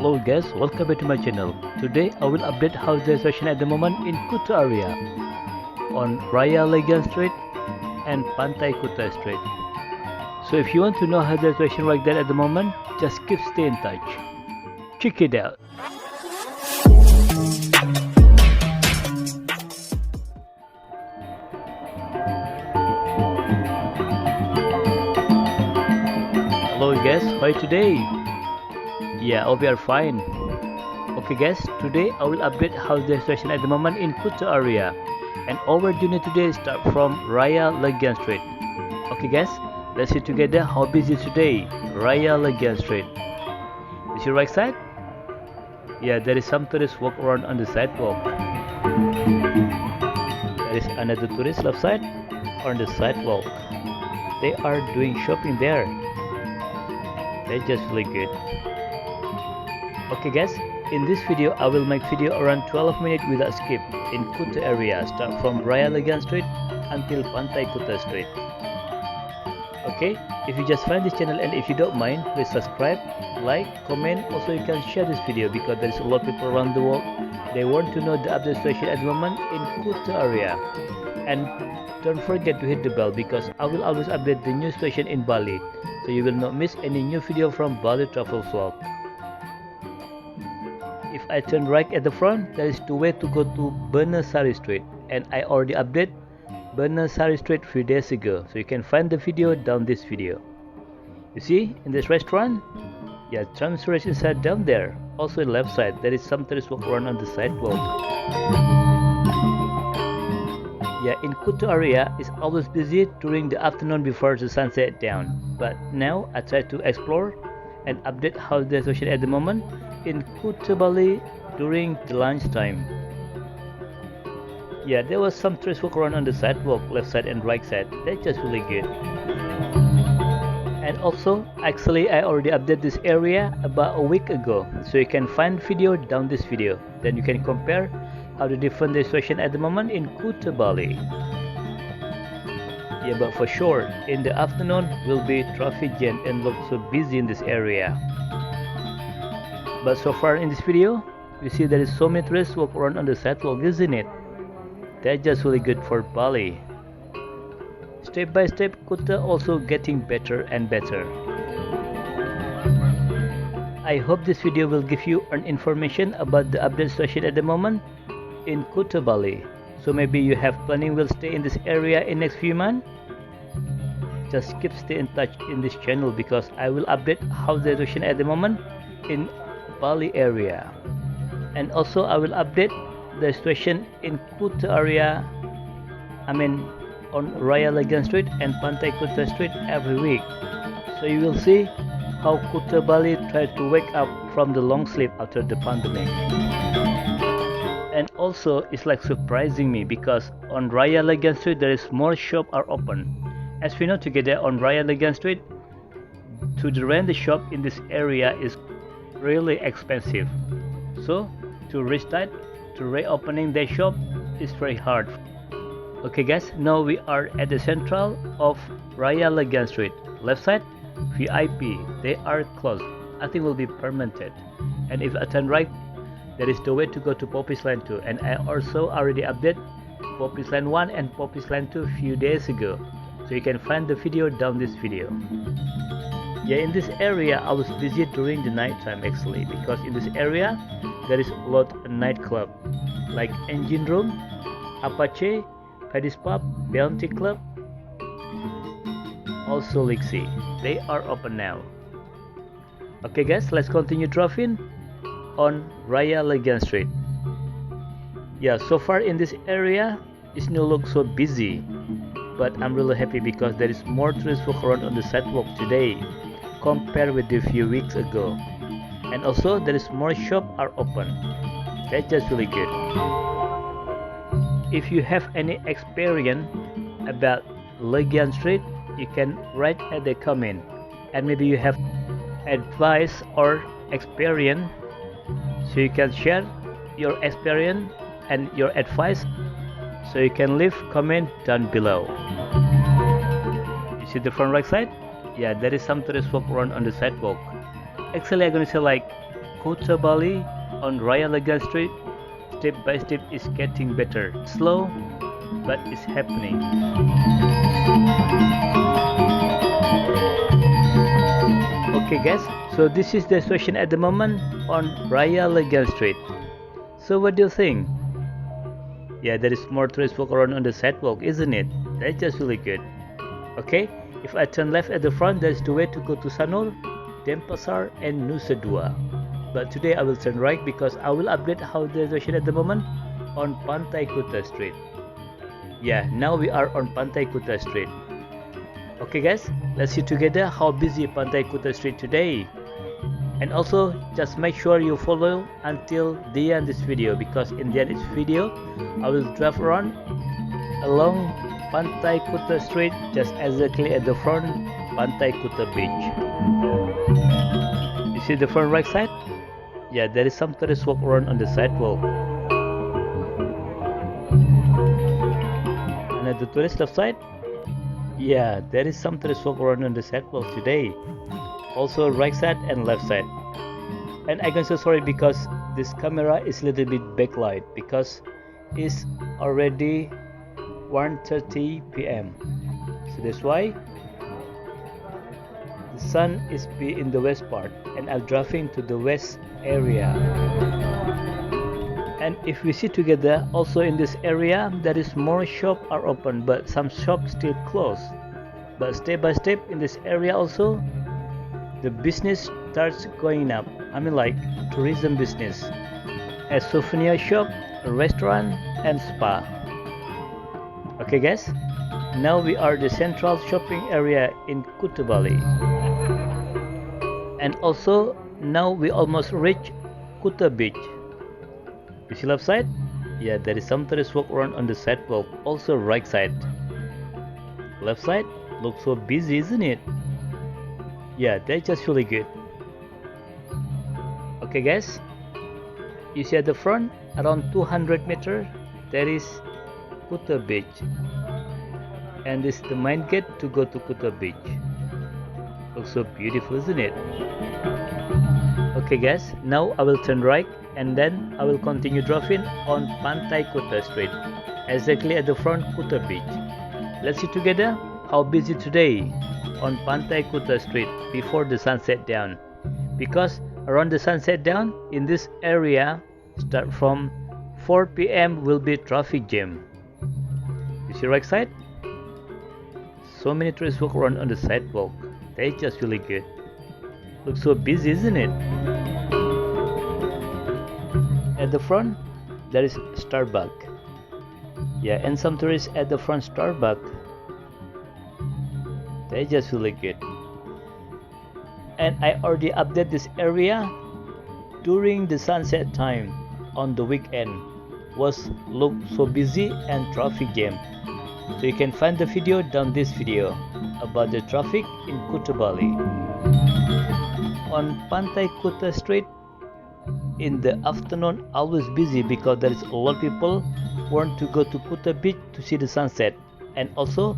Hello guys, welcome back to my channel. Today I will update how the situation at the moment in Kuta area on Raya Legian Street and Pantai Kuta Street. So if you want to know how the situation like that at the moment, just keep stay in touch. Check it out. Hello guys, how are you today? Yeah, hope you are fine. Okay guys, today I will update how the situation at the moment in Kuta area, and our journey today start from Raya Legian Street. Okay guys, let's see together how busy today Raya Legian Street. You see right side? Yeah, there is some tourists walk around on the sidewalk. There is another tourist left side on the sidewalk. They are doing shopping there. They're just really good. Okay guys, in this video I will make video around 12 minutes without skip in Kuta area, start from Raya Legian Street until Pantai Kuta Street. Okay, if you just find this channel and if you don't mind, please subscribe, like, comment. Also you can share this video because there is a lot of people around the world. They want to know the update situation at the moment in Kuta area. And don't forget to hit the bell because I will always update the new station in Bali, so you will not miss any new video from Bali Travel Vlog. If I turn right at the front, there is two ways to go to Bernasari Street, and I already updated Bernasari Street 3 days ago, so you can find the video down this video. You see in this restaurant, yeah, transfer is inside down there. Also in left side there is some tourists walk around on the sidewalk. Yeah, in Kuta area it's always busy during the afternoon before the sun set down, but now I try to explore and update how the situation at the moment in Kuta Bali during the lunchtime. Yeah, there was some tourists walk around on the sidewalk, left side and right side. They're just really good. And also, actually I already updated this area about a week ago, so you can find video down this video. Then you can compare how the different situation at the moment in Kuta Bali. Yeah, but for sure, in the afternoon will be traffic jam and look so busy in this area. But so far in this video, you see there is so many tourists walk around on the sidewalk, isn't it? That's just really good for Bali. Step by step, Kuta also getting better and better. I hope this video will give you an information about the update situation at the moment in Kuta Bali. So maybe you have planning will stay in this area in next few months. Just keep stay in touch in this channel because I will update how the situation at the moment in Bali area, and also I will update the situation in Kuta area, I mean on Raya Legian Street and Pantai Kuta Street every week, so you will see how Kuta Bali tried to wake up from the long sleep after the pandemic. And also it's like surprising me because on Raya Legian Street there is more shops are open. As we know together on Raya Legian Street, to rent the shop in this area is really expensive, so to restart to reopening the shop is very hard. Okay guys, now we are at the central of Raya Legian Street. Left side VIP, they are closed, I think will be permanent. And if I turn right, there is the way to go to Poppies Line 2, and I also already updated Poppies Line 1 and Poppies Line 2 few days ago, so you can find the video down this video. Yeah, in this area I was busy during the night time actually, because in this area there is a lot of nightclub like Engine Room, Apache, Paddy's Pub, Bounty Club, also Lixi. They are open now. Okay guys, let's continue driving on Raya Legian Street. Yeah, so far in this area it's no look so busy, but I'm really happy because there is more tourists walk around on the sidewalk today compared with a few weeks ago, and also there is more shops are open. That's just really good. If you have any experience about Legian Street, you can write at the comment, and maybe you have advice or experience, so you can share your experience and your advice, so you can leave comment down below. You see the front right side? Yeah, there is some tourists walk around on the sidewalk. Actually I'm gonna say like Kuta Bali on Raya Legian Street, step by step is getting better. Slow, but it's happening. Okay guys, so this is the situation at the moment on Raya Legian Street. So what do you think? Yeah, there is more tourists walk around on the sidewalk, isn't it? That's just really good. Okay, if I turn left at the front, there's the way to go to Sanur, Denpasar and Nusa Dua. But today I will turn right because I will update how the situation at the moment on Pantai Kuta Street. Yeah, now we are on Pantai Kuta Street. Okay guys, let's see together how busy Pantai Kuta Street today. And also just make sure you follow until the end of this video, because in the end of this video I will drive around along Pantai Kuta Street just exactly at the front Pantai Kuta beach. You see the front right side? Yeah, there is some tourists walk around on the sidewalk. And at the tourist left side, yeah, there is some tourists walk around on the sidewalk today. Also right side and left side. And I'm so sorry because this camera is a little bit backlight because it's already 1:30 p.m. So that's why the sun is in the west part and I'm driving to the west area. And if we see together, also in this area there is more shops are open but some shops still closed. But step by step in this area also the business starts going up. I mean like tourism business, a souvenir shop, a restaurant and spa. Okay guys, now we are the central shopping area in Kuta Bali. And also now we almost reach Kuta beach. You see left side? Yeah, there is some tourists walk around on the sidewalk. Also right side. Left side looks so busy, isn't it? Yeah, that's just really good. Okay guys, you see at the front around 200 meters there is Kuta beach, and this is the main gate to go to Kuta beach. Looks so beautiful, isn't it? Okay guys, now I will turn right and then I will continue driving on Pantai Kuta Street, exactly at the front Kuta beach. Let's see together how busy today on Pantai Kuta Street before the sunset down, because around the sunset down in this area start from 4 p.m. will be traffic jam. You see right side? So many tourists walk around on the sidewalk. That's just really good. Looks so busy, isn't it? At the front there is Starbucks. Yeah, and some tourists at the front Starbucks. That's just really good. And I already updated this area during the sunset time on the weekend. Was look so busy and traffic jam. So you can find the video down this video about the traffic in Kuta Bali. On Pantai Kuta Street in the afternoon always busy because there is a lot of people want to go to Kuta beach to see the sunset, and also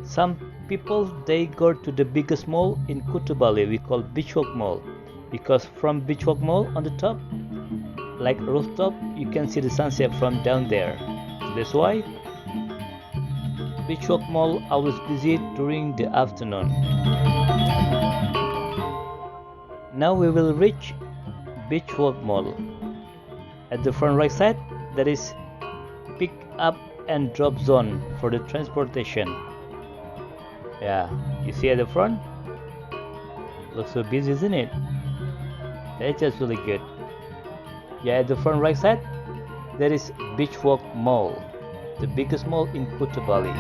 some people they go to the biggest mall in Kuta Bali, we call Beachwalk Mall, because from Beachwalk Mall on the top, like rooftop, you can see the sunset from down there. That's why Beachwalk Mall always busy during the afternoon. Now we will reach Beachwalk Mall. At the front right side there is pick up and drop zone for the transportation. Yeah, you see at the front? Looks so busy, isn't it? That's just really good. Yeah, at the front right side there is Beachwalk Mall, the biggest mall in Kuta Bali.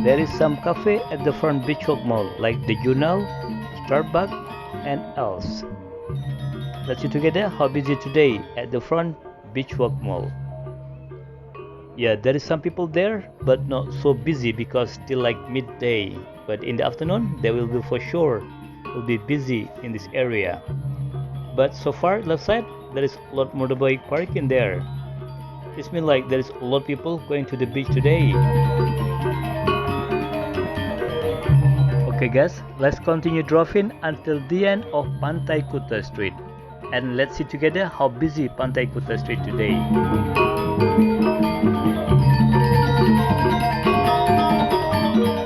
There is some cafe at the front Beachwalk Mall like the Junal, Starbucks and else. Let's see together how busy today at the front Beachwalk Mall. Yeah, there is some people there but not so busy because still like midday, but in the afternoon they will be for sure will be busy in this area. But so far left side there is a lot motorbike parking there. It means like there is a lot of people going to the beach today. Okay guys, let's continue driving until the end of Pantai Kuta Street. And let's see together how busy Pantai Kuta Street today.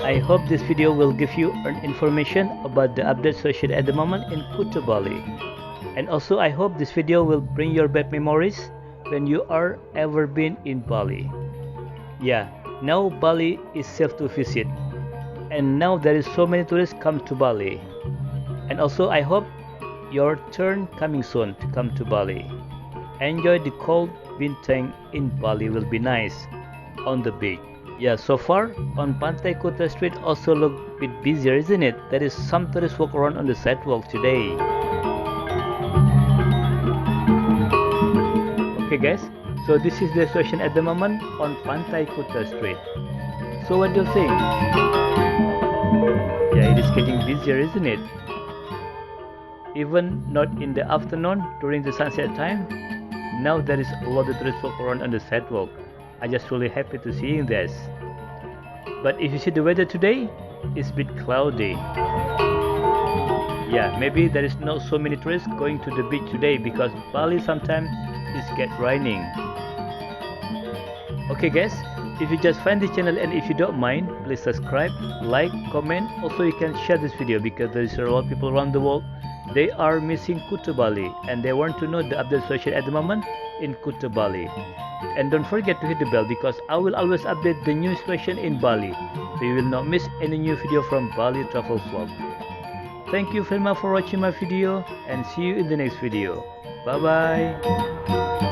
I hope this video will give you an information about the updates associated at the moment in Kuta Bali. And also I hope this video will bring your bad memories when you are ever been in Bali. Yeah, now Bali is safe to visit. And now there is so many tourists come to Bali. And also I hope your turn coming soon to come to Bali. Enjoy the cold bintang in Bali, will be nice on the beach. Yeah, so far on Pantai Kuta Street also look a bit busier, isn't it? There is some tourists walk around on the sidewalk today. Okay guys, so this is the situation at the moment on Pantai Kuta Street. So what do you think? Yeah, it is getting busier, isn't it? Even not in the afternoon during the sunset time. Now there is a lot of tourists walk around on the sidewalk. I just really happy to seeing this. But if you see the weather today, it's a bit cloudy. Yeah, maybe there is not so many tourists going to the beach today because Bali sometimes is get raining. Okay guys, if you just find this channel and if you don't mind, please subscribe, like, comment. Also you can share this video because there is a lot of people around the world. They are missing Kuta Bali and they want to know the update situation at the moment in Kuta Bali. And don't forget to hit the bell because I will always update the new situation in Bali, so you will not miss any new video from Bali Travel Vlog. Thank you very much for watching my video and see you in the next video. Bye bye.